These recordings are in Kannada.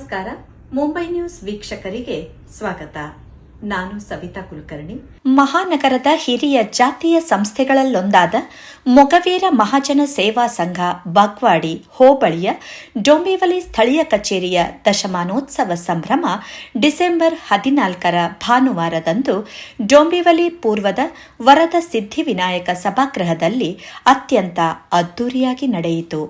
ನಮಸ್ಕಾರ. ಮುಂಬೈ ನ್ಯೂಸ್ ವೀಕ್ಷಕರಿಗೆ ಸ್ವಾಗತ. ನಾನು ಸವಿತಾ ಕುಲಕರ್ಣಿ. ಮಹಾನಗರದ ಹಿರಿಯ ಜಾತಿಯ ಸಂಸ್ಥೆಗಳಲ್ಲೊಂದಾದ ಮೊಗವೀರ ಮಹಾಜನ ಸೇವಾ ಸಂಘ ಬಾಗ್ವಾಡಿ ಹೋಬಳಿಯ ಡೊಂಬಿವಲಿ ಸ್ಥಳೀಯ ಕಚೇರಿಯ ದಶಮಾನೋತ್ಸವ ಸಂಭ್ರಮ ಡಿಸೆಂಬರ್ 14ರ ಭಾನುವಾರದಂದು ಡೊಂಬಿವಲಿ ಪೂರ್ವದ ವರದ ಸಿದ್ಧಿವಿನಾಯಕ ಸಭಾಗೃಹದಲ್ಲಿ ಅತ್ಯಂತ ಅದ್ದೂರಿಯಾಗಿ ನಡೆಯಿತು.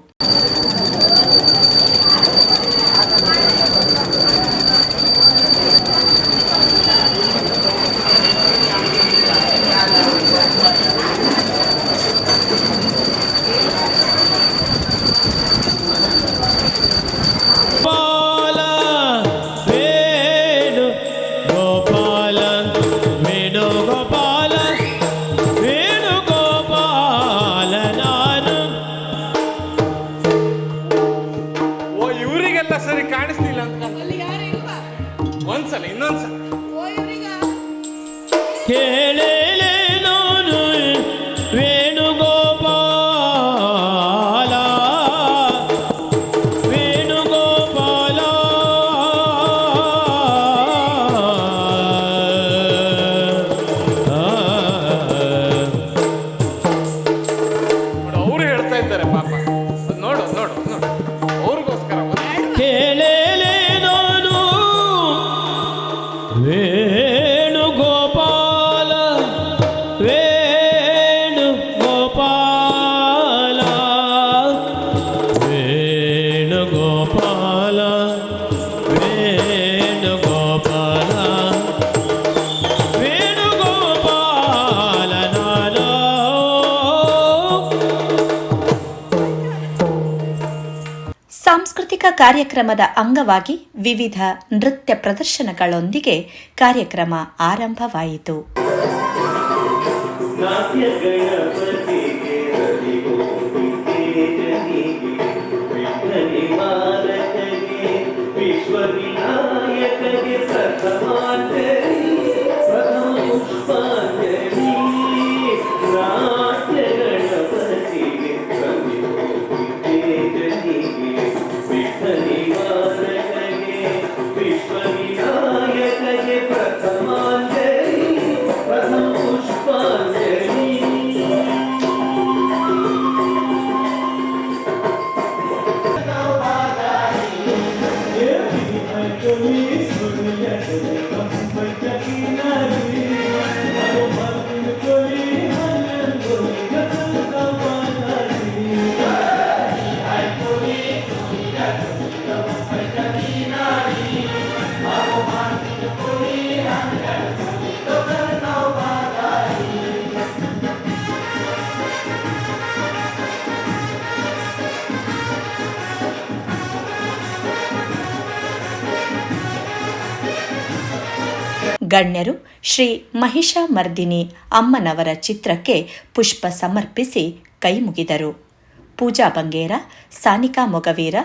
ಸರಿ ಕಾಣಿಸ್ತಿಲ್ಲ ಅಂತ ಒಂದ್ಸಲ ಇನ್ನೊಂದ್ಸಲ ಕೇಳೇಲೆ ನಾನು ವೇಣುಗೋಪಾಲ ವೇಣುಗೋಪಾಲ ಅವ್ರು ಹೇಳ್ತಾ ಇದ್ದಾರೆ ಪಾಪ. ನೋಡು ನೋಡು ನೋಡು ಅವ್ರಿಗೋಸ್ಕರ ಕೇಳೇಲೆ ನಾನು ವೇಣುಗೋಪಾಲ ವೇಣುಗೋಪಾಲ ವೇಣುಗೋಪಾಲ ವೇಣುಗೋಪಾಲ ವೇಣುಗೋಪಾಲ ನಾನು. ಸಾಂಸ್ಕೃತಿಕ ಕಾರ್ಯಕ್ರಮದ ಅಂಗವಾಗಿ ವಿವಿಧ ನೃತ್ಯ ಪ್ರದರ್ಶನಗಳೊಂದಿಗೆ ಕಾರ್ಯಕ್ರಮ ಆರಂಭವಾಯಿತು. ಗಣ್ಯರು ಶ್ರೀ ಮಹಿಷಾಮರ್ದಿನಿ ಅಮ್ಮನವರ ಚಿತ್ರಕ್ಕೆ ಪುಷ್ಪ ಸಮರ್ಪಿಸಿ ಕೈಮುಗಿದರು. ಪೂಜಾ ಬಂಗೇರ, ಸಾನಿಕಾ ಮೊಗವೀರ,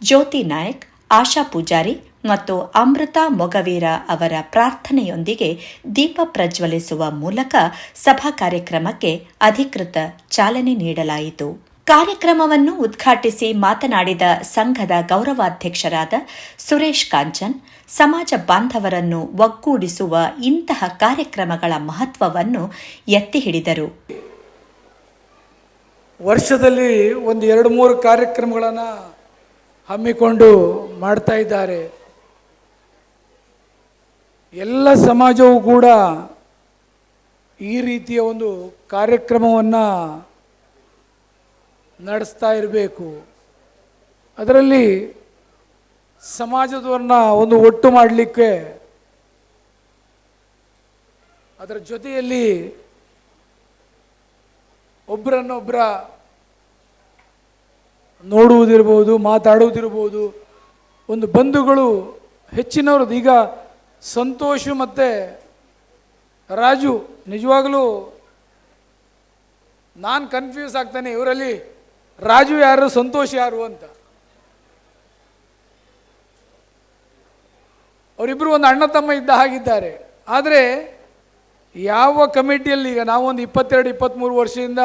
ಜ್ಯೋತಿ ನಾಯಕ್, ಆಶಾ ಪೂಜಾರಿ ಮತ್ತು ಅಮೃತ ಮೊಗವೀರ ಅವರ ಪ್ರಾರ್ಥನೆಯೊಂದಿಗೆ ದೀಪ ಪ್ರಜ್ವಲಿಸುವ ಮೂಲಕ ಸಭಾ ಕಾರ್ಯಕ್ರಮಕ್ಕೆ ಅಧಿಕೃತ ಚಾಲನೆ ನೀಡಲಾಯಿತು. ಕಾರ್ಯಕ್ರಮವನ್ನು ಉದ್ಘಾಟಿಸಿ ಮಾತನಾಡಿದ ಸಂಘದ ಗೌರವಾಧ್ಯಕ್ಷರಾದ ಸುರೇಶ್ ಕಾಂಚನ್, ಸಮಾಜ ಬಾಂಧವರನ್ನು ಒಗ್ಗೂಡಿಸುವ ಇಂತಹ ಕಾರ್ಯಕ್ರಮಗಳ ಮಹತ್ವವನ್ನು ಎತ್ತಿ ಹಿಡಿದರು. ವರ್ಷದಲ್ಲಿ 1-2-3 ಕಾರ್ಯಕ್ರಮಗಳನ್ನು ಹಮ್ಮಿಕೊಂಡು ಮಾಡ್ತಾ ಇದ್ದಾರೆ. ಎಲ್ಲ ಸಮಾಜವೂ ಕೂಡ ಈ ರೀತಿಯ ಒಂದು ಕಾರ್ಯಕ್ರಮವನ್ನು ನಡೆಸ್ತಾ ಇರಬೇಕು. ಅದರಲ್ಲಿ ಸಮಾಜದವ್ರನ್ನ ಒಂದು ಒಟ್ಟು ಮಾಡಲಿಕ್ಕೆ, ಅದರ ಜೊತೆಯಲ್ಲಿ ಒಬ್ಬರನ್ನೊಬ್ಬರ ನೋಡುವುದಿರ್ಬೋದು, ಮಾತಾಡುವುದಿರ್ಬೋದು, ಒಂದು ಬಂಧುಗಳು ಹೆಚ್ಚಿನವ್ರದ್ದು. ಈಗ ಸಂತೋಷ್ ಮತ್ತು ರಾಜು ನಿಜವಾಗಲೂ ನಾನು ಕನ್ಫ್ಯೂಸ್ ಆಗ್ತಾನೆ, ಇವರಲ್ಲಿ ರಾಜು ಯಾರು ಸಂತೋಷ್ ಯಾರು ಅಂತ. ಅವರಿಬ್ಬರು ಒಂದು ಅಣ್ಣ ತಮ್ಮ ಇದ್ದ ಹಾಗಿದ್ದಾರೆ. ಆದರೆ ಯಾವ ಕಮಿಟಿಯಲ್ಲಿ ಈಗ ನಾವೊಂದು 22-23 ವರ್ಷದಿಂದ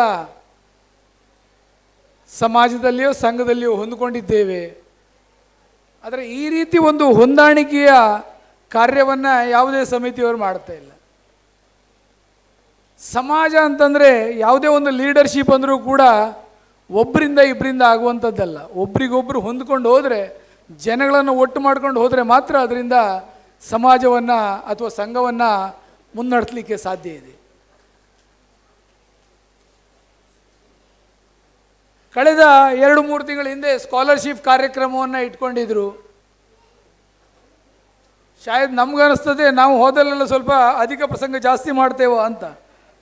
ಸಮಾಜದಲ್ಲಿಯೋ ಸಂಘದಲ್ಲಿಯೋ ಹೊಂದಿಕೊಂಡಿದ್ದೇವೆ. ಆದರೆ ಈ ರೀತಿ ಒಂದು ಹೊಂದಾಣಿಕೆಯ ಕಾರ್ಯವನ್ನು ಯಾವುದೇ ಸಮಿತಿಯವರು ಮಾಡ್ತಾ ಇಲ್ಲ. ಸಮಾಜ ಅಂತಂದರೆ ಯಾವುದೇ ಒಂದು ಲೀಡರ್ಶಿಪ್ ಅಂದರೂ ಕೂಡ ಒಬ್ಬರಿಂದ ಇಬ್ಬರಿಂದ ಆಗುವಂಥದ್ದಲ್ಲ. ಒಬ್ರಿಗೊಬ್ಬರು ಹೊಂದ್ಕೊಂಡು ಹೋದರೆ, ಜನಗಳನ್ನು ಒಟ್ಟು ಮಾಡ್ಕೊಂಡು ಹೋದರೆ ಮಾತ್ರ ಅದರಿಂದ ಸಮಾಜವನ್ನು ಅಥವಾ ಸಂಘವನ್ನು ಮುನ್ನಡೆಸಲಿಕ್ಕೆ ಸಾಧ್ಯ ಇದೆ. ಕಳೆದ 2-3 ತಿಂಗಳ ಹಿಂದೆ ಸ್ಕಾಲರ್ಶಿಪ್ ಕಾರ್ಯಕ್ರಮವನ್ನು ಇಟ್ಕೊಂಡಿದ್ರು. ಶಾಯದ್ ನಮಗನ್ನಿಸ್ತದೆ ನಾವು ಹೋದಲ್ಲೆಲ್ಲ ಸ್ವಲ್ಪ ಅಧಿಕ ಪ್ರಸಂಗ ಜಾಸ್ತಿ ಮಾಡ್ತೇವೋ ಅಂತ.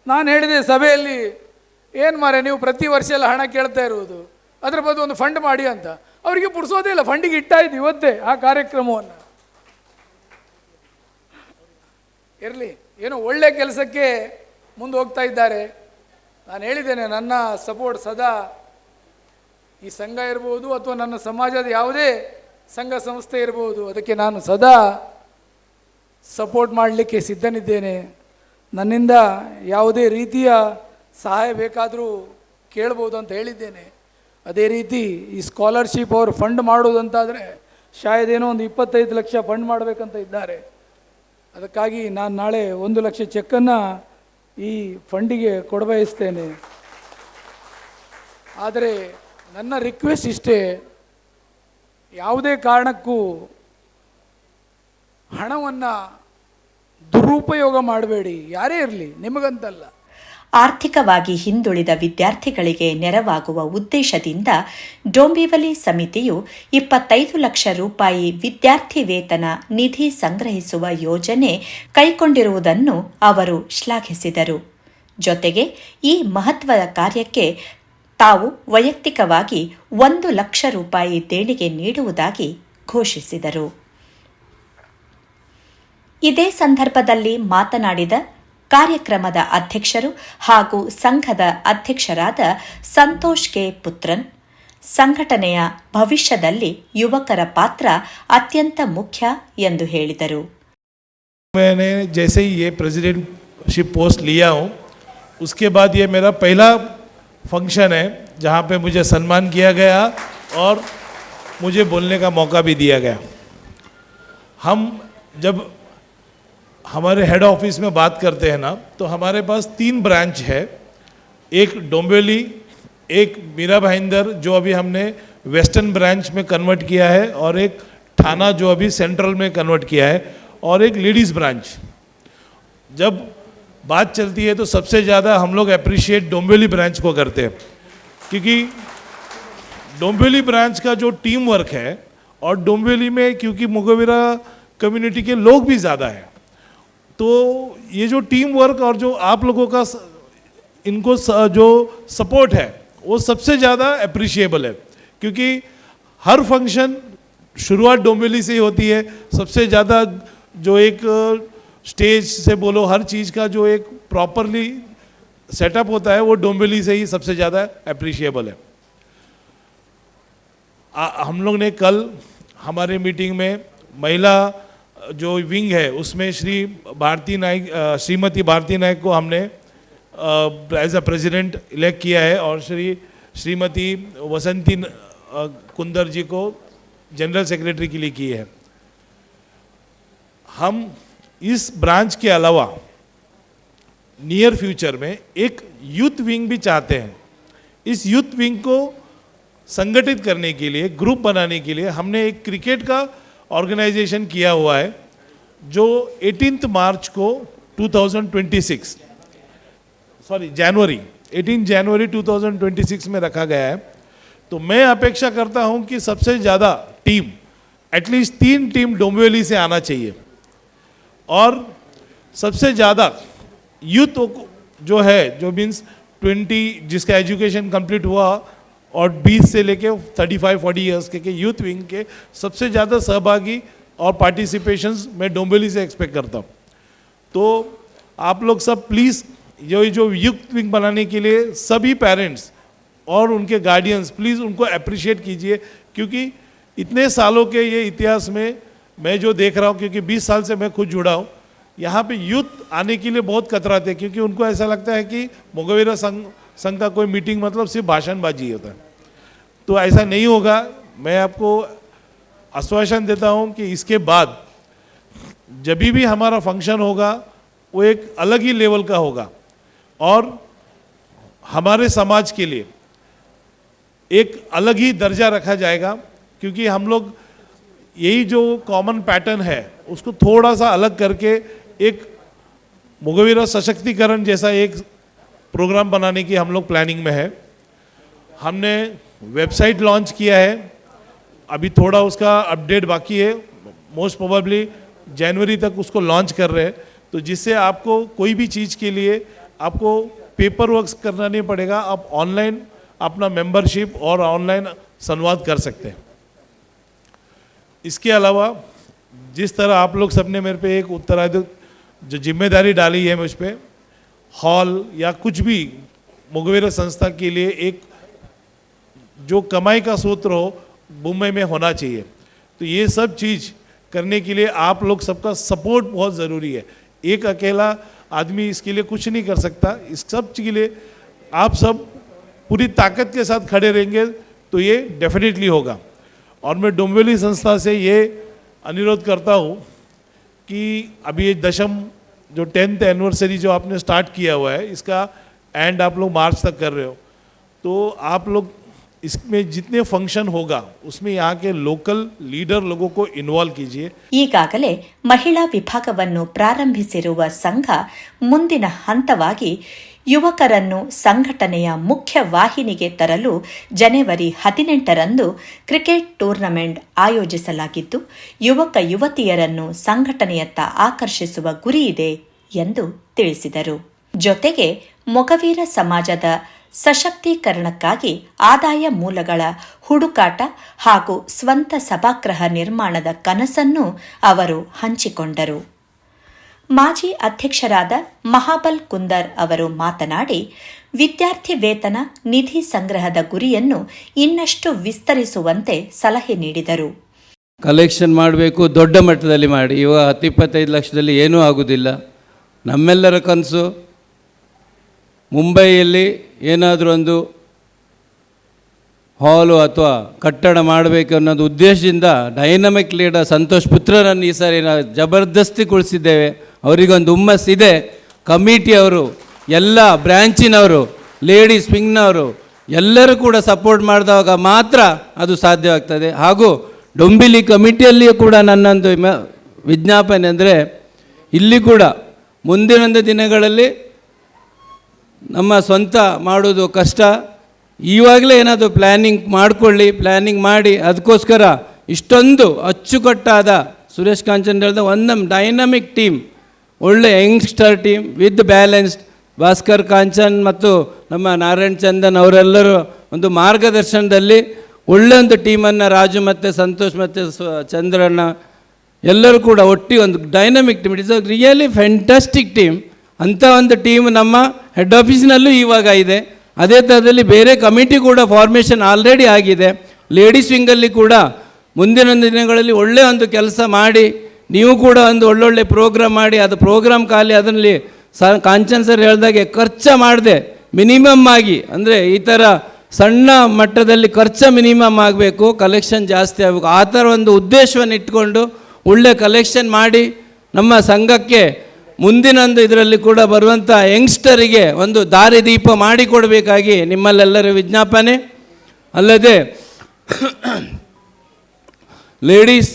ನಾನು ಹೇಳಿದೆ ಸಭೆಯಲ್ಲಿ, ಏನು ಮಾರೆ ನೀವು ಪ್ರತಿ ವರ್ಷ ಎಲ್ಲ ಹಣ ಕೇಳ್ತಾ ಇರುವುದು, ಅದರ ಬದಲು ಒಂದು ಫಂಡ್ ಮಾಡಿ ಅಂತ. ಅವರಿಗೆ ಪುಡ್ಸೋದೇ ಇಲ್ಲ, ಫಂಡಿಗೆ ಇಟ್ಟಾಯ್ತು ಇವತ್ತೇ ಆ ಕಾರ್ಯಕ್ರಮವನ್ನು. ಇರಲಿ, ಏನೋ ಒಳ್ಳೆ ಕೆಲಸಕ್ಕೆ ಮುಂದೆ ಹೋಗ್ತಾ ಇದ್ದಾರೆ. ನಾನು ಹೇಳಿದ್ದೇನೆ, ನನ್ನ ಸಪೋರ್ಟ್ ಸದಾ ಈ ಸಂಘ ಇರ್ಬೋದು ಅಥವಾ ನನ್ನ ಸಮಾಜದ ಯಾವುದೇ ಸಂಘ ಸಂಸ್ಥೆ ಇರ್ಬೋದು, ಅದಕ್ಕೆ ನಾನು ಸದಾ ಸಪೋರ್ಟ್ ಮಾಡಲಿಕ್ಕೆ ಸಿದ್ಧನಿದ್ದೇನೆ. ನನ್ನಿಂದ ಯಾವುದೇ ರೀತಿಯ ಸಹಾಯ ಬೇಕಾದರೂ ಕೇಳ್ಬೋದು ಅಂತ ಹೇಳಿದ್ದೇನೆ. ಅದೇ ರೀತಿ ಈ ಸ್ಕಾಲರ್ಶಿಪ್ ಅವರು ಫಂಡ್ ಮಾಡೋದಂತಾದರೆ ಶಾಯದೇನೋ ಒಂದು 25 ಲಕ್ಷ ಫಂಡ್ ಮಾಡಬೇಕಂತ ಇದ್ದಾರೆ. ಅದಕ್ಕಾಗಿ ನಾನು ನಾಳೆ 1 ಲಕ್ಷ ಚೆಕ್ಕನ್ನು ಈ ಫಂಡಿಗೆ ಕೊಡಬಯಸ್ತೇನೆ. ಆದರೆ ನನ್ನ ರಿಕ್ವೆಸ್ಟ್ ಇಷ್ಟೇ, ಯಾವುದೇ ಕಾರಣಕ್ಕೂ ಹಣವನ್ನು ದುರುಪಯೋಗ ಮಾಡಬೇಡಿ, ಯಾರೇ ಇರಲಿ, ನಿಮಗಂತಲ್ಲ. ಆರ್ಥಿಕವಾಗಿ ಹಿಂದುಳಿದ ವಿದ್ಯಾರ್ಥಿಗಳಿಗೆ ನೆರವಾಗುವ ಉದ್ದೇಶದಿಂದ ಡೋಂಬಿವಲಿ ಸಮಿತಿಯು 25 ಲಕ್ಷ ರೂಪಾಯಿ ವಿದ್ಯಾರ್ಥಿ ವೇತನ ನಿಧಿ ಸಂಗ್ರಹಿಸುವ ಯೋಜನೆ ಕೈಗೊಂಡಿರುವುದನ್ನು ಅವರು ಶ್ಲಾಘಿಸಿದರು. ಜೊತೆಗೆ ಈ ಮಹತ್ವದ ಕಾರ್ಯಕ್ಕೆ ತಾವು ವೈಯಕ್ತಿಕವಾಗಿ 1 ಲಕ್ಷ ರೂಪಾಯಿ ದೇಣಿಗೆ ನೀಡುವುದಾಗಿ ಘೋಷಿಸಿದರು. ಇದೇ ಸಂದರ್ಭದಲ್ಲಿ ಮಾತನಾಡಿದ ಕಾರ್ಯಕ್ರಮದ ಅಧ್ಯಕ್ಷರು ಹಾಗೂ ಸಂಘದ ಅಧ್ಯಕ್ಷರಾದ ಸಂತೋಷ್ ಕೆ ಪುತ್ರನ್, ಸಂಘಟನೆಯ ಭವಿಷ್ಯದಲ್ಲಿ ಯುವಕರ ಪಾತ್ರ ಅತ್ಯಂತ ಮುಖ್ಯ ಎಂದು ಹೇಳಿದರು. मैंने जैसे ही ये प्रेसिडेंटशिप पोस्ट लिया हूँ, उसके बाद ये मेरा पहला फंक्शन है जहाँ पे मुझे सम्मान किया गया और मुझे बोलने का मौका भी दिया गया. हम जब हमारे हेड ऑफिस में बात करते हैं ना, तो हमारे पास 3 ब्रांच है. एक डोंबिवली, एक मीरा भाईंदर जो अभी हमने वेस्टर्न ब्रांच में कन्वर्ट किया है, और एक थाना जो अभी सेंट्रल में कन्वर्ट किया है, और एक लेडीज़ ब्रांच. जब बात चलती है तो सबसे ज़्यादा हम लोग अप्रिशिएट डोंबिवली ब्रांच को करते हैं, क्योंकि डोंबिवली ब्रांच का जो टीम वर्क है, और डोंबिवली में क्योंकि मोगवीरा कम्युनिटी के लोग भी ज़्यादा हैं, तो ये जो टीम वर्क और जो आप लोगों का इनको जो सपोर्ट है वो सबसे ज़्यादा अप्रिशिएबल है. क्योंकि हर फंक्शन शुरुआत डोंबिवली से ही होती है. सबसे ज़्यादा जो एक स्टेज से बोलो, हर चीज़ का जो एक प्रॉपरली सेटअप होता है वो डोंबिवली से ही सबसे ज़्यादा अप्रिशिएबल है. हम लोग ने कल हमारे मीटिंग में महिला जो विंग है उसमें श्रीमती भारती नायक को हमने एज अ प्रेसिडेंट इलेक्ट किया है, और श्रीमती वसंती कुंदर जी को जनरल सेक्रेटरी के लिए की है. हम इस ब्रांच के अलावा नियर फ्यूचर में एक यूथ विंग भी चाहते हैं. इस यूथ विंग को संगठित करने के लिए, ग्रुप बनाने के लिए हमने एक क्रिकेट का ऑर्गेनाइजेशन किया हुआ है, जो 18 मार्च को 2026 18 जनवरी 2026 में रखा गया है. तो मैं अपेक्षा करता हूं कि सबसे ज़्यादा टीम, एटलीस्ट 3 टीम डोंबिवली से आना चाहिए, और सबसे ज़्यादा यूथ जो है, जो मीन्स 20 जिसका एजुकेशन कंप्लीट हुआ और 20 से लेके 35-40 ईयर्स के यूथ विंग के सबसे ज़्यादा सहभागी और पार्टिसिपेशंस मैं डोंबिवली से एक्सपेक्ट करता हूँ. तो आप लोग सब प्लीज़ जो यूथ विंग बनाने के लिए सभी पेरेंट्स और उनके गार्डियंस प्लीज़ उनको अप्रिशिएट कीजिए, क्योंकि इतने सालों के ये इतिहास में मैं जो देख रहा हूँ, क्योंकि 20 साल से मैं खुद जुड़ा हूँ, यहाँ पे यूथ आने के लिए बहुत कतराते हैं, क्योंकि उनको ऐसा लगता है कि मोगवीरा संघ का कोई मीटिंग मतलब सिर्फ भाषणबाजी होता है. तो ऐसा नहीं होगा. मैं आपको आश्वासन देता हूँ कि इसके बाद जब भी हमारा फंक्शन होगा वो एक अलग ही लेवल का होगा और हमारे समाज के लिए एक अलग ही दर्जा रखा जाएगा, क्योंकि हम लोग यही जो कॉमन पैटर्न है उसको थोड़ा सा अलग करके एक मोगवीरा सशक्तिकरण जैसा एक प्रोग्राम बनाने की हम लोग प्लानिंग में है। हमने वेबसाइट लॉन्च किया है, अभी थोड़ा उसका अपडेट बाकी है, मोस्ट प्रोबेबली जनवरी तक उसको लॉन्च कर रहे हैं, तो जिससे आपको कोई भी चीज़ के लिए आपको पेपर वर्क करना नहीं पड़ेगा, आप ऑनलाइन अपना मेंबरशिप और ऑनलाइन संवाद कर सकते हैं। इसके अलावा जिस तरह आप लोग सबने मेरे पे एक उत्तराधिकारी जो जिम्मेदारी डाली है मुझ पे, हॉल या कुछ भी मोगवीरा संस्था के लिए एक जो कमाई का सूत्र हो मुंबई में होना चाहिए, तो ये सब चीज़ करने के लिए आप लोग सबका सपोर्ट बहुत ज़रूरी है। एक अकेला आदमी इसके लिए कुछ नहीं कर सकता, इस सब के लिए आप सब पूरी ताकत के साथ खड़े रहेंगे तो ये डेफिनेटली होगा। और मैं डोंबिवली संस्था से ये अनुरोध करता हूँ कि अभी ये दशम जो 10th एनिवर्सरी जो आपने स्टार्ट किया हुआ है, इसका एंड आप लोग मार्च तक कर रहे हो, तो आप लोग इसमें जितने फंक्शन होगा उसमें यहाँ के लोकल ಲೀಡರ್ लोगों को ಇನ್ವಾಲ್ವ್ कीजिए। ಈಗಾಗಲೇ ಮಹಿಳಾ ವಿಭಾಗವನ್ನು ಪ್ರಾರಂಭಿಸಿರುವ ಸಂಘ ಮುಂದಿನ ಹಂತವಾಗಿ ಯುವಕರನ್ನು ಸಂಘಟನೆಯ ಮುಖ್ಯ ವಾಹಿನಿಗೆ ತರಲು ಜನವರಿ 18ರಂದು ಕ್ರಿಕೆಟ್ ಟೂರ್ನಮೆಂಟ್ ಆಯೋಜಿಸಲಾಗಿದ್ದು, ಯುವಕ ಯುವತಿಯರನ್ನು ಸಂಘಟನೆಯತ್ತ ಆಕರ್ಷಿಸುವ ಗುರಿಯಿದೆ ಎಂದು ತಿಳಿಸಿದರು. ಜೊತೆಗೆ ಮೊಗವೀರ ಸಮಾಜದ ಸಶಕ್ತೀಕರಣಕ್ಕಾಗಿ ಆದಾಯ ಮೂಲಗಳ ಹುಡುಕಾಟ ಹಾಗೂ ಸ್ವಂತ ಸಭಾಗೃಹ ನಿರ್ಮಾಣದ ಕನಸನ್ನು ಅವರು ಹಂಚಿಕೊಂಡರು. ಮಾಜಿ ಅಧ್ಯಕ್ಷರಾದ ಮಹಾಬಲ್ ಕುಂದರ್ ಅವರು ಮಾತನಾಡಿ, ವಿದ್ಯಾರ್ಥಿ ವೇತನ ನಿಧಿ ಸಂಗ್ರಹದ ಗುರಿಯನ್ನು ಇನ್ನಷ್ಟು ವಿಸ್ತರಿಸುವಂತೆ ಸಲಹೆ ನೀಡಿದರು. ಕಲೆಕ್ಷನ್ ಮಾಡಬೇಕು, ದೊಡ್ಡ ಮಟ್ಟದಲ್ಲಿ ಮಾಡಿ. ಇವಾಗ 10-25 ಲಕ್ಷದಲ್ಲಿ ಏನೂ ಆಗುವುದಿಲ್ಲ. ನಮ್ಮೆಲ್ಲರ ಕನಸು ಮುಂಬೈಯಲ್ಲಿ ಏನಾದರೂ ಒಂದು ಹಾಲು ಅಥವಾ ಕಟ್ಟಡ ಮಾಡಬೇಕು ಅನ್ನೋದು ಉದ್ದೇಶದಿಂದ ಡೈನಮಿಕ್ ಲೀಡರ್ ಸಂತೋಷ್ ಪುತ್ರರನ್ನು ಈ ಸಾರಿ ನಾವು ಜಬರ್ದಸ್ತಿಗೊಳಿಸಿದ್ದೇವೆ. ಅವರಿಗೊಂದು ಹುಮ್ಮಸ್ಸಿದೆ. ಕಮಿಟಿಯವರು, ಎಲ್ಲ ಬ್ರ್ಯಾಂಚಿನವರು, ಲೇಡೀಸ್ ವಿಂಗ್ನವರು ಎಲ್ಲರೂ ಕೂಡ ಸಪೋರ್ಟ್ ಮಾಡಿದಾಗ ಮಾತ್ರ ಅದು ಸಾಧ್ಯವಾಗ್ತದೆ. ಹಾಗೂ ಡೊಂಬಿಲಿ ಕಮಿಟಿಯಲ್ಲಿಯೂ ಕೂಡ ನನ್ನೊಂದು ವಿಜ್ಞಾಪನೆ ಅಂದರೆ, ಇಲ್ಲಿ ಕೂಡ ಮುಂದಿನ ದಿನಗಳಲ್ಲಿ ನಮ್ಮ ಸ್ವಂತ ಮಾಡೋದು ಕಷ್ಟ. ಇವಾಗಲೇ ಏನಾದರೂ ಪ್ಲ್ಯಾನಿಂಗ್ ಮಾಡಿಕೊಳ್ಳಿ, ಪ್ಲ್ಯಾನಿಂಗ್ ಮಾಡಿ ಅದಕ್ಕೋಸ್ಕರ ಇಷ್ಟೊಂದು ಅಚ್ಚುಕಟ್ಟಾದ ಸುರೇಶ್ ಕಾಂಚನ್ ಹೇಳಿದ ಒಂದು ಡೈನಮಿಕ್ ಟೀಮ್, ಒಳ್ಳೆ youngster team with balanced. Bhaskar Kanchan ಮತ್ತು ನಮ್ಮ ನಾರಾಯಣ್ ಚಂದನ್ ಅವರೆಲ್ಲರೂ ಒಂದು ಮಾರ್ಗದರ್ಶನದಲ್ಲಿ ಒಳ್ಳೆ ಒಂದು ಟೀಮನ್ನು, ರಾಜು ಮತ್ತು ಸಂತೋಷ್ ಮತ್ತು ಚಂದ್ರಣ್ಣ ಎಲ್ಲರೂ ಕೂಡ ಒಟ್ಟಿಗೆ ಒಂದು dynamic team. It's a really fantastic team. ಅಂಥ ಒಂದು ಟೀಮ್ ನಮ್ಮ ಹೆಡ್ ಆಫೀಸ್ನಲ್ಲೂ ಇವಾಗ ಇದೆ. ಅದೇ ಥರದಲ್ಲಿ ಬೇರೆ ಕಮಿಟಿ ಕೂಡ ಫಾರ್ಮೇಷನ್ ಆಲ್ರೆಡಿ ಆಗಿದೆ. ಲೇಡೀಸ್ ವಿಂಗಲ್ಲಿ ಕೂಡ ಮುಂದಿನ ದಿನಗಳಲ್ಲಿ ಒಳ್ಳೆಯ ಒಂದು ಕೆಲಸ ಮಾಡಿ, ನೀವು ಕೂಡ ಒಂದು ಒಳ್ಳೊಳ್ಳೆ ಪ್ರೋಗ್ರಾಮ್ ಮಾಡಿ, ಅದು ಪ್ರೋಗ್ರಾಮ್ ಖಾಲಿ ಅದರಲ್ಲಿ ಕಾಂಚನ್ ಸರ್ ಹೇಳಿದಾಗೆ ಖರ್ಚು ಮಾಡದೆ ಮಿನಿಮಮ್ ಆಗಿ, ಅಂದರೆ ಈ ಥರ ಸಣ್ಣ ಮಟ್ಟದಲ್ಲಿ ಖರ್ಚು ಮಿನಿಮಮ್ ಆಗಬೇಕು, ಕಲೆಕ್ಷನ್ ಜಾಸ್ತಿ ಆಗಬೇಕು. ಆ ಥರ ಒಂದು ಉದ್ದೇಶವನ್ನು ಇಟ್ಕೊಂಡು ಒಳ್ಳೆ ಕಲೆಕ್ಷನ್ ಮಾಡಿ ನಮ್ಮ ಸಂಘಕ್ಕೆ ಮುಂದಿನೊಂದು ಇದರಲ್ಲಿ ಕೂಡ ಬರುವಂಥ ಯಂಗ್ಸ್ಟರಿಗೆ ಒಂದು ದಾರಿದೀಪ ಮಾಡಿಕೊಡಬೇಕಾಗಿ ನಿಮ್ಮಲ್ಲೆಲ್ಲರ ವಿಜ್ಞಾಪನೆ. ಅಲ್ಲದೆ ಲೇಡೀಸ್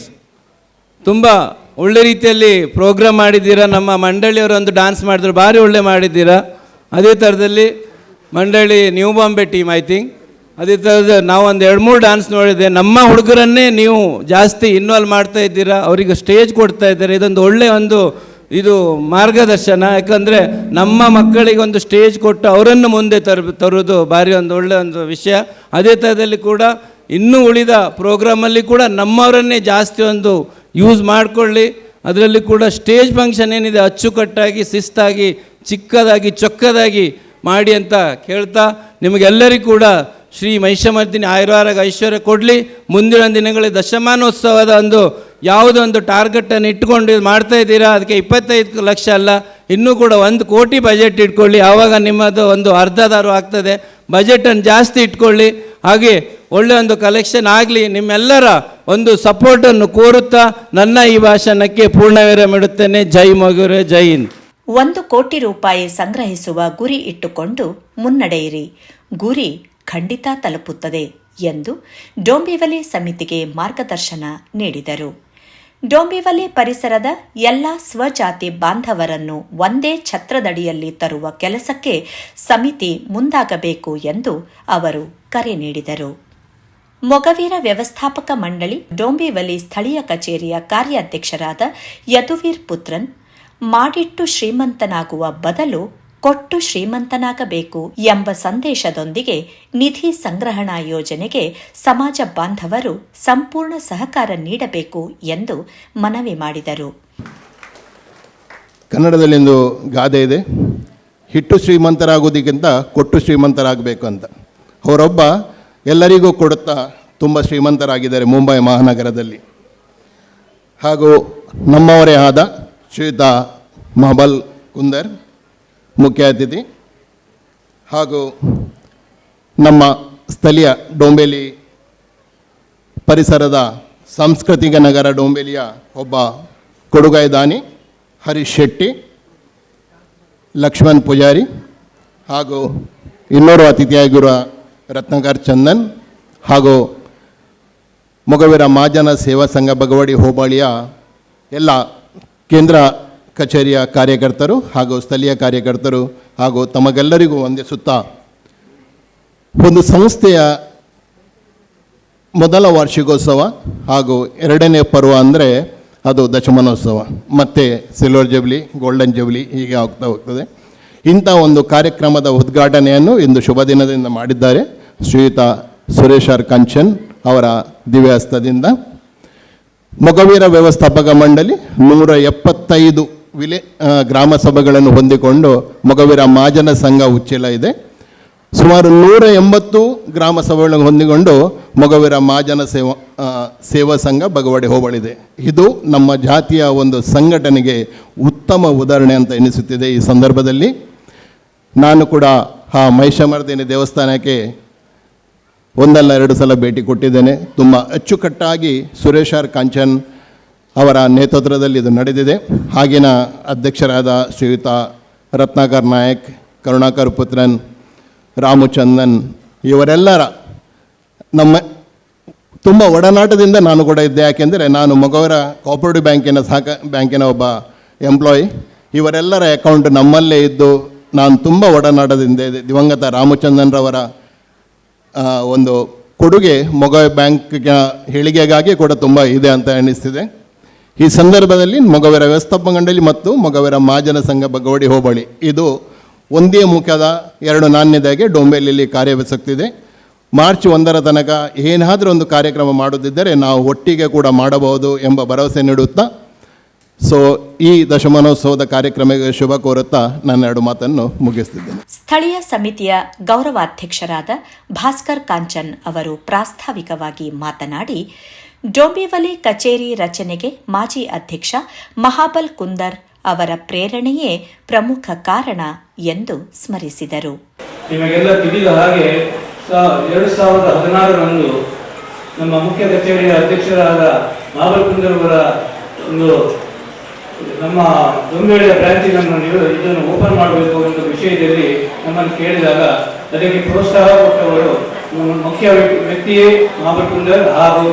ತುಂಬ ಒಳ್ಳೆ ರೀತಿಯಲ್ಲಿ ಪ್ರೋಗ್ರಾಮ್ ಮಾಡಿದ್ದೀರಾ. ನಮ್ಮ ಮಂಡಳಿಯವರೊಂದು ಡ್ಯಾನ್ಸ್ ಮಾಡಿದ್ರು, ಭಾರಿ ಒಳ್ಳೆ ಮಾಡಿದ್ದೀರಾ. ಅದೇ ಥರದಲ್ಲಿ ಮಂಡಳಿ new Bombay team I think, ಅದೇ ಥರದ ನಾವೊಂದು 2-3 ಡ್ಯಾನ್ಸ್ ನೋಡಿದೆ. ನಮ್ಮ ಹುಡುಗರನ್ನೇ ನೀವು ಜಾಸ್ತಿ ಇನ್ವಾಲ್ವ್ ಮಾಡ್ತಾ ಇದ್ದೀರಾ, ಅವರಿಗೆ ಸ್ಟೇಜ್ ಕೊಡ್ತಾ ಇದ್ದಾರೆ. ಇದೊಂದು ಒಳ್ಳೆಯ ಒಂದು ಇದು ಮಾರ್ಗದರ್ಶನ. ಯಾಕಂದರೆ ನಮ್ಮ ಮಕ್ಕಳಿಗೆ ಒಂದು ಸ್ಟೇಜ್ ಕೊಟ್ಟು ಅವರನ್ನು ಮುಂದೆ ತರುವುದು ಭಾರಿ ಒಂದು ಒಳ್ಳೆಯ ಒಂದು ವಿಷಯ. ಅದೇ ಥರದಲ್ಲಿ ಕೂಡ ಇನ್ನೂ ಉಳಿದ ಪ್ರೋಗ್ರಾಮಲ್ಲಿ ಕೂಡ ನಮ್ಮವರನ್ನೇ ಜಾಸ್ತಿ ಒಂದು ಯೂಸ್ ಮಾಡಿಕೊಳ್ಳಿ. ಅದರಲ್ಲಿ ಕೂಡ ಸ್ಟೇಜ್ ಫಂಕ್ಷನ್ ಏನಿದೆ ಅಚ್ಚುಕಟ್ಟಾಗಿ, ಶಿಸ್ತಾಗಿ, ಚಿಕ್ಕದಾಗಿ, ಚೊಕ್ಕದಾಗಿ ಮಾಡಿ ಅಂತ ಕೇಳ್ತಾ, ನಿಮಗೆಲ್ಲರಿಗೂ ಕೂಡ ಶ್ರೀ ಮಹಿಷಮರ್ದಿನಿ ಆಯುರಾರೋಗ್ಯ ಐಶ್ವರ್ಯ ಕೊಡಲಿ. ಮುಂದಿನ ದಿನಗಳಲ್ಲಿ ದಶಮಾನೋತ್ಸವದ ಒಂದು ಯಾವುದೋ ಒಂದು ಟಾರ್ಗೆಟನ್ನು ಇಟ್ಕೊಂಡು ಮಾಡ್ತಾ ಇದ್ದೀರಾ, ಅದಕ್ಕೆ 25 ಲಕ್ಷ ಅಲ್ಲ, ಇನ್ನೂ ಕೂಡ 1 ಕೋಟಿ ಬಜೆಟ್ ಇಟ್ಕೊಳ್ಳಿ. ಆವಾಗ ನಿಮ್ಮದು ಒಂದು ಅರ್ಧದಾರು ಆಗ್ತದೆ. ಬಜೆಟನ್ನು ಜಾಸ್ತಿ ಇಟ್ಕೊಳ್ಳಿ. ಹಾಗೆ ಒಳ್ಳೆ ಒಂದು ಕಲೆಕ್ಷನ್ ಆಗಲಿ, ನಿಮ್ಮೆಲ್ಲರ ಒಂದು ಸಪೋರ್ಟನ್ನು ಕೋರುತ್ತಾ ನನ್ನ ಈ ಭಾಷಣಕ್ಕೆ ಪೂರ್ಣವಿರಾಮಿಡುತ್ತೇನೆ. ಜೈ ಮಗುರೆ, ಜೈ ಹಿಂದ್. 1 ಕೋಟಿ ರೂಪಾಯಿ ಸಂಗ್ರಹಿಸುವ ಗುರಿ ಇಟ್ಟುಕೊಂಡು ಮುನ್ನಡೆಯಿರಿ, ಗುರಿ ಖಂಡಿತ ತಲುಪುತ್ತದೆ ಎಂದು ಡೋಂಬಿವಲಿ ಸಮಿತಿಗೆ ಮಾರ್ಗದರ್ಶನ ನೀಡಿದರು. ಡೋಂಬಿವಲಿ ಪರಿಸರದ ಎಲ್ಲ ಸ್ವಜಾತಿ ಬಾಂಧವರನ್ನು ಒಂದೇ ಛತ್ರದಡಿಯಲ್ಲಿ ತರುವ ಕೆಲಸಕ್ಕೆ ಸಮಿತಿ ಮುಂದಾಗಬೇಕು ಎಂದು ಅವರು ಕರೆ ನೀಡಿದರು. ಮೊಗವೀರ ವ್ಯವಸ್ಥಾಪಕ ಮಂಡಳಿ ಡೋಂಬಿವಲಿ ಸ್ಥಳೀಯ ಕಚೇರಿಯ ಕಾರ್ಯಾಧ್ಯಕ್ಷರಾದ ಯದುವೀರ್ ಪುತ್ರನ್, ಮಾಡಿಟ್ಟು ಶ್ರೀಮಂತನಾಗುವ ಬದಲು ಕೊಟ್ಟು ಶ್ರೀಮಂತನಾಗಬೇಕು ಎಂಬ ಸಂದೇಶದೊಂದಿಗೆ ನಿಧಿ ಸಂಗ್ರಹಣಾ ಯೋಜನೆಗೆ ಸಮಾಜ ಬಾಂಧವರು ಸಂಪೂರ್ಣ ಸಹಕಾರ ನೀಡಬೇಕು ಎಂದು ಮನವಿ ಮಾಡಿದರು. ಕನ್ನಡದಲ್ಲಿಂದು ಗಾದೆ ಇದೆ, ಹಿಟ್ಟು ಶ್ರೀಮಂತರಾಗೋದಕ್ಕಿಂತ ಕೊಟ್ಟು ಶ್ರೀಮಂತರಾಗಬೇಕು ಅಂತ. ಅವರೊಬ್ಬ ಎಲ್ಲರಿಗೂ ಕೊಡುತ್ತಾ ತುಂಬ ಶ್ರೀಮಂತರಾಗಿದ್ದಾರೆ ಮುಂಬೈ ಮಹಾನಗರದಲ್ಲಿ. ಹಾಗೂ ನಮ್ಮವರೇ ಆದ ಶ್ರೀಯುತ ಮಹಬಲ್ ಕುಂದರ್ ಮುಖ್ಯ ಅತಿಥಿ, ಹಾಗೂ ನಮ್ಮ ಸ್ಥಳೀಯ ಡೋಂಬೇಲಿ ಪರಿಸರದ ಸಾಂಸ್ಕೃತಿಕ ನಗರ ಡೋಂಬೇಲಿಯ ಒಬ್ಬ ಕೊಡುಗೈ ದಾನಿ ಹರೀಶ್ ಶೆಟ್ಟಿ, ಲಕ್ಷ್ಮಣ್ ಪೂಜಾರಿ, ಹಾಗೂ ಇನ್ನೋರ್ವ ಅತಿಥಿಯಾಗಿರುವ ರತ್ನಾಕರ್ ಚಂದನ್, ಹಾಗೂ ಮೊಗವೀರ ಮಹಾಜನ ಸೇವಾ ಸಂಘ ಬಗವಾಡಿ ಹೋಬಳಿಯ ಎಲ್ಲ ಕೇಂದ್ರ ಕಚೇರಿಯ ಕಾರ್ಯಕರ್ತರು ಹಾಗೂ ಸ್ಥಳೀಯ ಕಾರ್ಯಕರ್ತರು ಹಾಗೂ ತಮಗೆಲ್ಲರಿಗೂ ವಂದಿಸುತ್ತಾ, ಒಂದು ಸಂಸ್ಥೆಯ ಮೊದಲ ವಾರ್ಷಿಕೋತ್ಸವ ಹಾಗೂ ಎರಡನೇ ಪರ್ವ ಅಂದರೆ ಅದು ದಶಮಾನೋತ್ಸವ, ಮತ್ತು ಸಿಲ್ವರ್ ಜೂಬ್ಲಿ, ಗೋಲ್ಡನ್ ಜೂಬ್ಲಿ ಹೀಗೆ ಆಗ್ತಾ ಹೋಗ್ತದೆ. ಇಂಥ ಒಂದು ಕಾರ್ಯಕ್ರಮದ ಉದ್ಘಾಟನೆಯನ್ನು ಇಂದು ಶುಭ ದಿನದಿಂದ ಮಾಡಿದ್ದಾರೆ ಶ್ರೀಯುತ ಸುರೇಶ್ ಆರ್ ಕಂಚನ್ ಅವರ ದಿವ್ಯಹಸ್ತದಿಂದ. ಮೊಗವೀರ ವ್ಯವಸ್ಥಾಪಕ ಮಂಡಳಿ 175 ಗ್ರಾಮ ಸಭೆಗಳನ್ನು ಹೊಂದಿಕೊಂಡು ಮೊಗವೀರ ಮಹಾಜನ ಸಂಘ ಉಚ್ಚಿಲ ಇದೆ. ಸುಮಾರು 180 ಗ್ರಾಮ ಸಭೆಗಳನ್ನು ಹೊಂದಿಕೊಂಡು ಮೊಗವೀರ ಮಹಾಜನ ಸೇವಾ ಸಂಘ ಬಗವಾಡಿ ಹೋಬಳಿದೆ. ಇದು ನಮ್ಮ ಜಾತಿಯ ಒಂದು ಸಂಘಟನೆಗೆ ಉತ್ತಮ ಉದಾಹರಣೆ ಅಂತ ಎನಿಸುತ್ತಿದೆ. ಈ ಸಂದರ್ಭದಲ್ಲಿ ನಾನು ಕೂಡ ಮಹಿಷಮರ್ದಿನಿ ದೇವಸ್ಥಾನಕ್ಕೆ 1-2 ಸಲ ಭೇಟಿ ಕೊಟ್ಟಿದ್ದೇನೆ. ತುಂಬ ಅಚ್ಚುಕಟ್ಟಾಗಿ ಸುರೇಶ್ ಆರ್ ಕಾಂಚನ್ ಅವರ ನೇತೃತ್ವದಲ್ಲಿ ಇದು ನಡೆದಿದೆ. ಆಗಿನ ಅಧ್ಯಕ್ಷರಾದ ಶ್ರೀಯುತ ರತ್ನಾಕರ್ ನಾಯಕ್, ಕರುಣಾಕರ್ ಪುತ್ರನ್, ರಾಮಚಂದನ್ ಇವರೆಲ್ಲರ ನಮ್ಮ ತುಂಬ ಒಡನಾಟದಿಂದ ನಾನು ಕೂಡ ಇದ್ದೆ. ಯಾಕೆಂದರೆ ನಾನು ಮೊಗವೀರ ಕೋಆಪರೇಟಿವ್ ಬ್ಯಾಂಕಿನ ಒಬ್ಬ ಎಂಪ್ಲಾಯಿ. ಇವರೆಲ್ಲರ ಅಕೌಂಟ್ ನಮ್ಮಲ್ಲೇ ಇದ್ದು ನಾನು ತುಂಬ ಒಡನಾಟದಿಂದ ಇದೆ. ದಿವಂಗತ ರಾಮಚಂದನ್ರವರ ಒಂದು ಕೊಡುಗೆ ಮೊಗವೀರ ಬ್ಯಾಂಕ್ನ ಏಳಿಗೆಗಾಗಿ ಕೂಡ ತುಂಬ ಇದೆ ಅಂತ ಎನಿಸ್ತಿದೆ. ಈ ಸಂದರ್ಭದಲ್ಲಿ ಮೊಗವೀರ ವ್ಯವಸ್ಥಾಪಕ ಮಂಡಳಿ ಮತ್ತು ಮೊಗವೀರ ಮಹಾಜನ ಸಂಘ ಬಗವಾಡಿ ಹೋಬಳಿ ಇದು ಒಂದೇ ಮುಖದ 2 ನಾಣ್ಯದಾಗೆ ಡೋಂಬೇಲಿಯಲ್ಲಿ ಕಾರ್ಯವೆಸಗ್ತಿದೆ. ಮಾರ್ಚ್ 1ರ ತನಕ ಏನಾದರೂ ಒಂದು ಕಾರ್ಯಕ್ರಮ ಮಾಡೋದಿದ್ದರೆ ನಾವು ಒಟ್ಟಿಗೆ ಕೂಡ ಮಾಡಬಹುದು ಎಂಬ ಭರವಸೆ ನೀಡುತ್ತಾ, ಸೊ ಈ ದಶಮಾನೋತ್ಸವದ ಕಾರ್ಯಕ್ರಮಕ್ಕೆ ಶುಭ ಕೋರುತ್ತಾ ನನ್ನ 2 ಮಾತನ್ನು ಮುಗಿಸ್ತಿದ್ದೇನೆ. ಸ್ಥಳೀಯ ಸಮಿತಿಯ ಗೌರವಾಧ್ಯಕ್ಷರಾದ ಭಾಸ್ಕರ್ ಕಾಂಚನ್ ಅವರು ಪ್ರಾಸ್ತಾವಿಕವಾಗಿ ಮಾತನಾಡಿ, ಡೋಂಬಿವಲಿ ಕಚೇರಿ ರಚನೆಗೆ ಮಾಜಿ ಅಧ್ಯಕ್ಷ ಮಹಾಬಲ್ ಕುಂದರ್ ಅವರ ಪ್ರೇರಣೆಯೇ ಪ್ರಮುಖ ಕಾರಣ ಎಂದು ಸ್ಮರಿಸಿದರು. ನಿಮಗೆಲ್ಲ ತಿಳಿದ ಹಾಗೆ 2016ರಂದು ನಮ್ಮ ಮುಖ್ಯ ಕಚೇರಿಯ ಅಧ್ಯಕ್ಷರಾದ ಮಹಾಬಲ್ ಕುಂದರ್ ಅವರ ಒಂದು ನಮ್ಮ ಡೋಂಬಿವಲಿಯ ಬ್ರಾಂಚಿನನ್ನು ಇದನ್ನು ಓಪನ್ ಮಾಡಬೇಕು ಎಂಬ ವಿಷಯದಲ್ಲಿ ನಮ್ಮನ್ನು ಕೇಳಿದಾಗ ಅದಕ್ಕೆ ಪ್ರೋತ್ಸಾಹ ಕೊಟ್ಟವರು ಮುಖ್ಯ ವ್ಯಕ್ತಿಯೇ ಮಹಾಬಲ್ ಕುಂದರ್ ಹಾಗೂ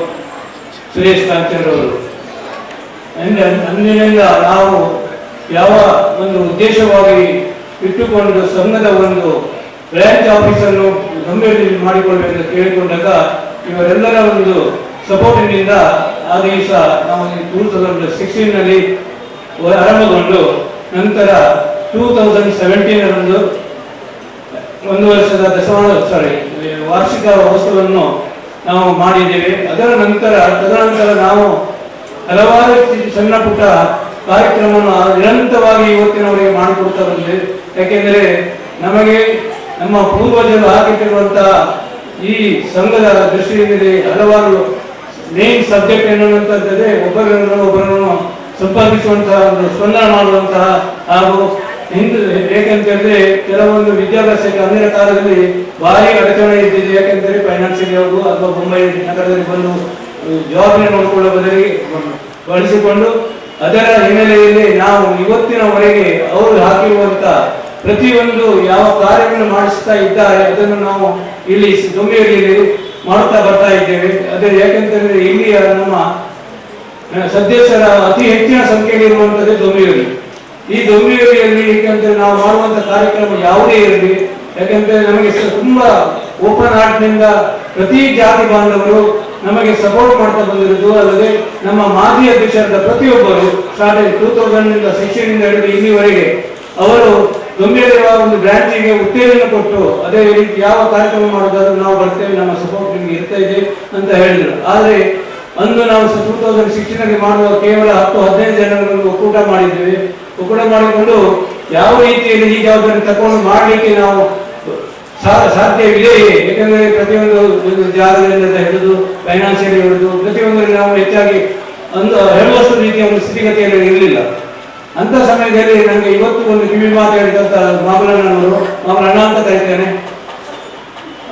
ಸುರೇಶ್ ಕಾಂಚನ್ ಅವರು. ಅಂದಿನಿಂದ ನಾವು ಯಾವ ಒಂದು ಉದ್ದೇಶವಾಗಿ ಇಟ್ಟುಕೊಂಡು ಸಂಘದ ಒಂದು ಬ್ರಾಂಚ್ ಆಫೀಸನ್ನು ಡೋಂಬಿವಲಿಯಲ್ಲಿ ಮಾಡಿಕೊಳ್ಳಬೇಕೆಂದು ಕೇಳಿಕೊಂಡಾಗ ಇವರೆಲ್ಲರ ಒಂದು ಸಪೋರ್ಟಿನಿಂದ ಆ ದಿವಸ ನಾವು 2016ನಲ್ಲಿ ಆರಂಭಗೊಂಡು ನಂತರ 2017ರಂದು 1 ವರ್ಷದ ವಾರ್ಷಿಕ ಉತ್ಸವವನ್ನು ನಾವು ಮಾಡಿದ್ದೇವೆ. ತದನಂತರ ನಾವು ಹಲವಾರು ಸಣ್ಣ ಪುಟ್ಟ ಕಾರ್ಯಕ್ರಮವನ್ನು ನಿರಂತರವಾಗಿ ಇವತ್ತಿನವರೆಗೆ ಮಾಡಿಕೊಡ್ತಾ ಬಂದಿದೆ. ಯಾಕೆಂದರೆ ನಮಗೆ ನಮ್ಮ ಪೂರ್ವಜರು ಹಾಕಿಟ್ಟಿರುವಂತಹ ಈ ಸಂಘದ ದೃಷ್ಟಿಯಲ್ಲಿ ಹಲವಾರು ಮೇನ್ ಸಬ್ಜೆಕ್ಟ್ ಎನ್ನುವಂಥದ್ದೇ ಒಬ್ಬರನ್ನು ಸಂಪರ್ಕಿಸುವಂತಹ ಒಂದು ಸ್ಪಂದನ ಮಾಡುವಂತಹ ಹಾಗೂ ಏಕೆಂತಂದ್ರೆ ಕೆಲವೊಂದು ವಿದ್ಯಾಭ್ಯಾಸಕ್ಕೆ ಅಂದಿನ ಕಾಲದಲ್ಲಿ ಭಾರಿ ಅಡಚಣೆ ಇದ್ದಿದೆ. ಯಾಕೆಂದ್ರೆ ಫೈನಾನ್ಸಿಯಲಿ ಅವರು ಅಥವಾ ಮುಂಬೈ ನಗರದಲ್ಲಿ ಬಂದು ಜವಾಬ್ದಾರಿ ನೋಡಿಕೊಳ್ಳುವ ಬದಲಿಗೆ ಬಳಸಿಕೊಂಡು ಅದರ ಹಿನ್ನೆಲೆಯಲ್ಲಿ ನಾವು ಇವತ್ತಿನವರೆಗೆ ಅವರು ಹಾಕಿರುವಂತ ಪ್ರತಿಯೊಂದು ಯಾವ ಕಾರ್ಯವನ್ನು ಮಾಡಿಸ್ತಾ ಇದ್ದಾರೆ ಅದನ್ನು ನಾವು ಇಲ್ಲಿ ದೊಂಬಿಯಲ್ಲಿ ಮಾಡುತ್ತಾ ಬರ್ತಾ ಇದ್ದೇವೆ. ಅದೇ ಯಾಕೆಂತಂದ್ರೆ ಇಲ್ಲಿಯ ನಮ್ಮ ಸದಸ್ಯರ ಅತಿ ಹೆಚ್ಚಿನ ಸಂಖ್ಯೆಯಲ್ಲಿ ಇರುವಂತದ್ದು ದೊಂಬಿಯಲ್ಲಿ. ಈ ದೊಂಬಿಯಲ್ಲಿ ಏಕೆಂದ್ರೆ ನಾವು ಮಾಡುವಂತ ಕಾರ್ಯಕ್ರಮ ಯಾವುದೇ ಇರಲಿ, ಯಾಕೆಂದ್ರೆ ನಮಗೆ ತುಂಬಾ ಓಪನ್ ಹಾರ್ಟ್ನಿಂದ ಪ್ರತಿ ಜಾತಿ ಬಾಂಧವರು ನಮಗೆ ಸಪೋರ್ಟ್ ಮಾಡ್ತಾ ಬಂದಿರುವುದು. ಅಲ್ಲದೆ ನಮ್ಮ ಮಾಜಿ ಅಧ್ಯಕ್ಷರಾದ ಪ್ರತಿಯೊಬ್ಬರು ಸ್ಟಾರ್ಟ್ 2016 ಹಿಡಿದು ಇಲ್ಲಿವರೆಗೆ ಅವರು ದೊಂಬಿಯಲ್ಲಿರುವ ಒಂದು ಬ್ರಾಂಚಿಗೆ ಉತ್ತೇಜನ ಕೊಟ್ಟು ಅದೇ ರೀತಿ ಯಾವ ಕಾರ್ಯಕ್ರಮ ಮಾಡೋದಾದ್ರೂ ನಾವು ಬರ್ತೇವೆ, ನಮ್ಮ ಸಪೋರ್ಟ್ ನಿಮ್ಗೆ ಇರ್ತಾ ಇದೆ ಅಂತ ಹೇಳಿದ್ರು. ಆದರೆ ಅಂದು ನಾವು 2016 ಮಾಡುವ ಕೇವಲ 10-15 ಜನರನ್ನು ಒಕ್ಕೂಟ ಮಾಡಿದ್ದೇವೆ. ಒಕ್ಕೂಟ ಮಾಡಿಕೊಂಡು ಯಾವ ರೀತಿಯಲ್ಲಿ ಈ ಜವಾಬ್ದಾರಿ ತಗೊಂಡು ಮಾಡಲಿಕ್ಕೆ ನಾವು ಸಾಧ್ಯವಿದೆ. ಯಾಕಂದ್ರೆ ಪ್ರತಿಯೊಂದು ಜಾಗದಿಂದ ಹಿಡಿದು ಫೈನಾನ್ಸಿಯಲಿ ಹಿಡಿದು ಪ್ರತಿಯೊಂದರಲ್ಲಿ ನಾವು ಹೆಚ್ಚಾಗಿ ಒಂದು ಹೇಳುವಷ್ಟು ರೀತಿಯ ಒಂದು ಸ್ಥಿತಿಗತಿಯಲ್ಲಿ ಇರಲಿಲ್ಲ. ಅಂತ ಸಮಯದಲ್ಲಿ ನನಗೆ ಇವತ್ತು ಒಂದು ಕಿವಿ ಮಾತು ಹೇಳಿದಂತ ಮಾಮಲಣ್ಣನವರು, ಮಾಮಲಣ್ಣ ಅಂತ ಕರೀತೇನೆ,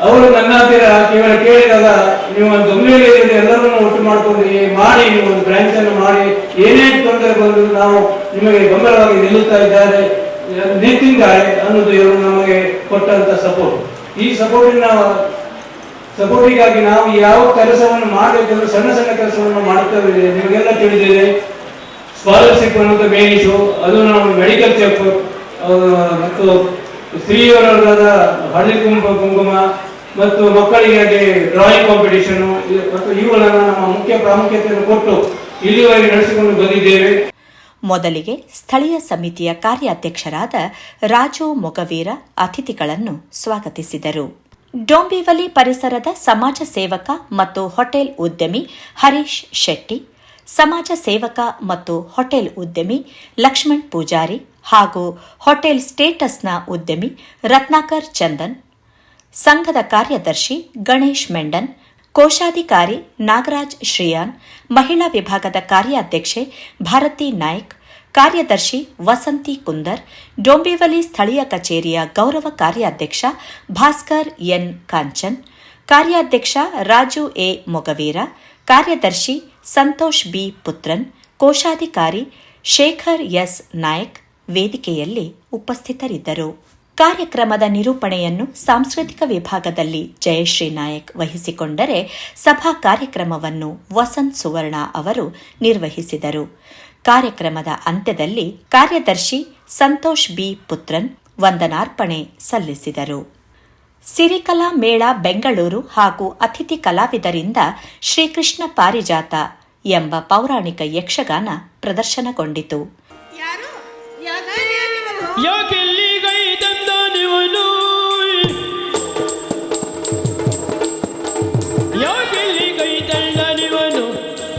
ಅವರು ನನ್ನ ಹತ್ತಿರ ಕೇವಲ ಕೇಳಿದಾಗ ನೀವು ಒಂದು ದೊಂಬಿಯಲ್ಲಿ ಎಲ್ಲರನ್ನು ಒಟ್ಟು ಮಾಡಿಕೊಂಡು ಮಾಡಿ ನೀವು ಒಂದು ಬ್ರಾಂಚ್ ಅನ್ನು ಮಾಡಿ ಏನೇ ತೊಂದರೆ ಬಂದರೂ ನಾವು ನಿಮಗೆ ಬೆಂಬಲವಾಗಿ ನಿಲ್ಲುತ್ತಾ ನಿಂತಿದ್ದಾರೆ ಅನ್ನೋದು ಇವರು ನಮಗೆ ಕೊಟ್ಟಂತ ಸಪೋರ್ಟ್. ಈ ಸಪೋರ್ಟಿಗಾಗಿ ನಾವು ಯಾವ ಕೆಲಸವನ್ನು ಮಾಡಬೇಕಂದ್ರೆ ಸಣ್ಣ ಸಣ್ಣ ಕೆಲಸವನ್ನು ಮಾಡುತ್ತೇವೆ. ನಿಮಗೆಲ್ಲ ತಿಳಿದಿದೆ, ಸ್ಕಾಲರ್ಶಿಪ್ ಅನ್ನೋದು ಮೇನ್ ಇಶ್ಯೂ. ಅದು ನಾವು ಮೆಡಿಕಲ್ ಚೆಕ್ ಮತ್ತು ಸ್ತ್ರೀಯರಾದ ಹಳದಿ ಕುಂಕುಮ ಮತ್ತು ಮಕ್ಕಳಿಗೆ ಡ್ರಾಯಿಂಗ್ ಕಾಂಪಿಟೇಷನ್ ಮತ್ತು ಇವುಗಳನ್ನು ನಮ್ಮ ಮುಖ್ಯ ಪ್ರಾಮುಖ್ಯತೆಯನ್ನು ಕೊಟ್ಟು ಇಲ್ಲಿವರೆಗೆ ನಡೆಸಿಕೊಂಡು ಬಂದಿದ್ದೇವೆ. ಮೊದಲಿಗೆ ಸ್ಥಳೀಯ ಸಮಿತಿಯ ಕಾರ್ಯಾಧ್ಯಕ್ಷರಾದ ರಾಜು ಮೊಗವೀರ ಅತಿಥಿಗಳನ್ನು ಸ್ವಾಗತಿಸಿದರು. ಡೋಂಬಿವಲಿ ಪರಿಸರದ ಸಮಾಜ ಸೇವಕ ಮತ್ತು ಹೋಟೆಲ್ ಉದ್ಯಮಿ ಹರೀಶ್ ಶೆಟ್ಟಿ, ಸಮಾಜ ಸೇವಕ ಮತ್ತು ಹೋಟೆಲ್ ಉದ್ಯಮಿ ಲಕ್ಷ್ಮಣ್ ಪೂಜಾರಿ ಹಾಗೂ ಹೋಟೆಲ್ ಸ್ಟೇಟಸ್ನ ಉದ್ಯಮಿ ರತ್ನಾಕರ್ ಚಂದನ್, ಸಂಘದ ಕಾರ್ಯದರ್ಶಿ ಗಣೇಶ್ ಮೆಂಡನ್, ಕೋಶಾಧಿಕಾರಿ ನಾಗರಾಜ್ ಶ್ರೀಯಾನ್, ಮಹಿಳಾ ವಿಭಾಗದ ಕಾರ್ಯಾಧ್ಯಕ್ಷೆ ಭಾರತಿ ನಾಯ್ಕ್, ಕಾರ್ಯದರ್ಶಿ ವಸಂತಿ ಕುಂದರ್, ಡೋಂಬಿವಲಿ ಸ್ಥಳೀಯ ಕಚೇರಿಯ ಗೌರವ ಕಾರ್ಯಾಧ್ಯಕ್ಷ ಭಾಸ್ಕರ್ ಎನ್ ಕಾಂಚನ್, ಕಾರ್ಯಾಧ್ಯಕ್ಷ ರಾಜು ಎ ಮೊಗವೀರ, ಕಾರ್ಯದರ್ಶಿ ಸಂತೋಷ್ ಬಿ ಪುತ್ರನ್, ಕೋಶಾಧಿಕಾರಿ ಶೇಖರ್ ಎಸ್ ನಾಯ್ಕ್ ವೇದಿಕೆಯಲ್ಲಿ ಉಪಸ್ಥಿತರಿದ್ದರು. ಕಾರ್ಯಕ್ರಮದ ನಿರೂಪಣೆಯನ್ನು ಸಾಂಸ್ಕೃತಿಕ ವಿಭಾಗದಲ್ಲಿ ಜಯಶ್ರೀ ನಾಯಕ್ ವಹಿಸಿಕೊಂಡರೆ ಸಭಾ ಕಾರ್ಯಕ್ರಮವನ್ನು ವಸಂತ್ ಸುವರ್ಣ ಅವರು ನಿರ್ವಹಿಸಿದರು. ಕಾರ್ಯಕ್ರಮದ ಅಂತ್ಯದಲ್ಲಿ ಕಾರ್ಯದರ್ಶಿ ಸಂತೋಷ್ ಬಿ ಪುತ್ರನ್ ವಂದನಾರ್ಪಣೆ ಸಲ್ಲಿಸಿದರು. ಸಿರಿಕಲಾ ಮೇಳ ಬೆಂಗಳೂರು ಹಾಗೂ ಅತಿಥಿ ಕಲಾವಿದರಿಂದ ಶ್ರೀಕೃಷ್ಣ ಪಾರಿಜಾತ ಎಂಬ ಪೌರಾಣಿಕ ಯಕ್ಷಗಾನ ಪ್ರದರ್ಶನಗೊಂಡಿತು.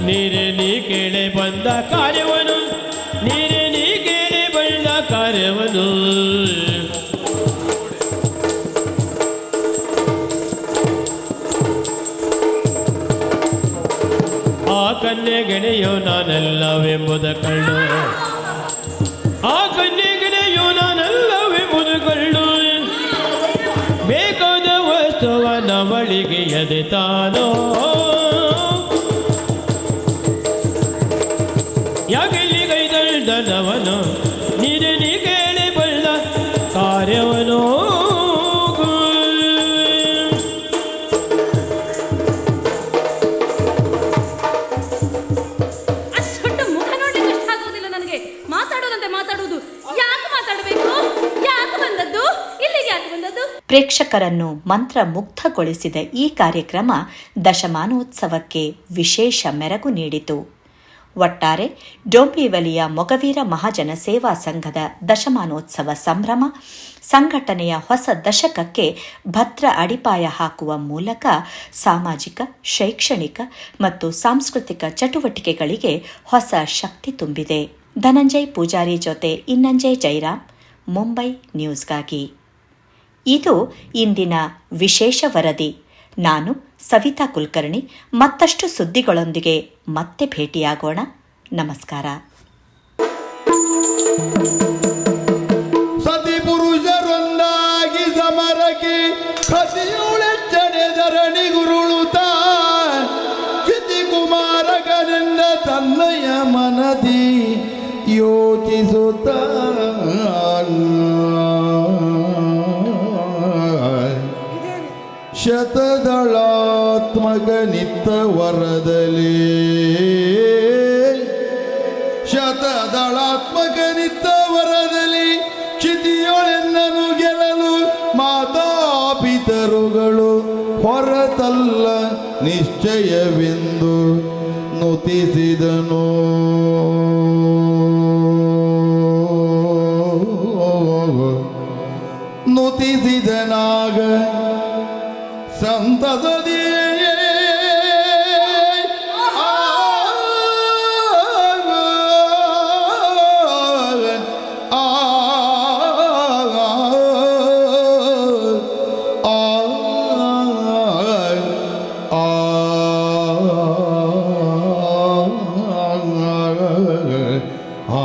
ನೀರೇ ನೀ ಕೇಳೆ ಬಂದ ಕಾರ್ಯವನು, ನೀರೇ ನೀ ಕೇಳೆ ಬಂದ ಕಾರ್ಯವನು. ಆ ಕನ್ಯೆ ಗೆಳೆಯೋ ನಾನೆಲ್ಲವೆಂಬುದ ಕಳ್ಳು, ಆ ಕನ್ಯೆ ಗೆಳೆಯೋ ನಾನೆಲ್ಲವೆಂಬುದು ಕಳ್ಳು. ಬೇಕಾದ ವಸ್ತುವ ನವಳಿಗೆ ಎದೆ ತಾನೋ, ಯಾಕೆಲ್ಲಿ ಕೈದಳ್ದವನು, ನೀರೇ ನೀ ಕೇಳಿ ಬಳ್ಳ ಕಾರ್ಯವನು. ಅಷ್ಟು ಮುಖ ನೋಡ್ಲಿಕ್ಕೆ ಇಷ್ಟ ಆಗೋದಿಲ್ಲ ನನಗೆ. ಮಾತಾಡೋದಂತೆ ಮಾತಾಡುವುದು. ಯಾಕೆ ಮಾತಾಡಬೇಕು? ಯಾಕೆ ಬಂದದ್ದು ಇಲ್ಲಿಗೆ? ಯಾಕೆ ಬಂದದ್ದು? ಪ್ರೇಕ್ಷಕರನ್ನು ಮಂತ್ರ ಮುಗ್ಧಗೊಳಿಸಿದ ಈ ಕಾರ್ಯಕ್ರಮ ದಶಮಾನೋತ್ಸವಕ್ಕೆ ವಿಶೇಷ ಮೆರಗು ನೀಡಿತು. ಒಟ್ಟಾರೆ ಡೋಂಬಿವಲಿಯ ಮೊಗವೀರ ಮಹಾಜನ ಸೇವಾ ಸಂಘದ ದಶಮಾನೋತ್ಸವ ಸಂಭ್ರಮ ಸಂಘಟನೆಯ ಹೊಸ ದಶಕಕ್ಕೆ ಭದ್ರ ಅಡಿಪಾಯ ಹಾಕುವ ಮೂಲಕ ಸಾಮಾಜಿಕ, ಶೈಕ್ಷಣಿಕ ಮತ್ತು ಸಾಂಸ್ಕೃತಿಕ ಚಟುವಟಿಕೆಗಳಿಗೆ ಹೊಸ ಶಕ್ತಿ ತುಂಬಿದೆ. ಧನಂಜಯ್ ಪೂಜಾರಿ ಜೊತೆ ಇನ್ನಂಜಯ್ ಜೈರಾಮ್, ಮುಂಬೈ ನ್ಯೂಸ್ಗಾಗಿ. ಇದು ಇಂದಿನ ವಿಶೇಷ ವರದಿ. ನಾನು ಸವಿತಾ ಕುಲಕರ್ಣಿ. ಮತ್ತಷ್ಟು ಸುದ್ದಿಗಳೊಂದಿಗೆ ಮತ್ತೆ ಭೇಟಿಯಾಗೋಣ. ನಮಸ್ಕಾರ. ಶತದಳಾತ್ಮಕ ನಿತ್ತ ವರದಲಿ ಶತದಳಾತ್ಮಕ ನಿತ್ತ ವರದಲಿ ಕ್ಷಿತಿಯೊಳೆನ್ನನು ಗೆಲ್ಲಲು ಮಾತಾಪಿತರುಗಳು ಹೊರತಲ್ಲ ನಿಶ್ಚಯವೆಂದು ನುತಿಸಿದನು. ನುತಿಸಿದನಾಗ ಸಂತಸದಿ ಆ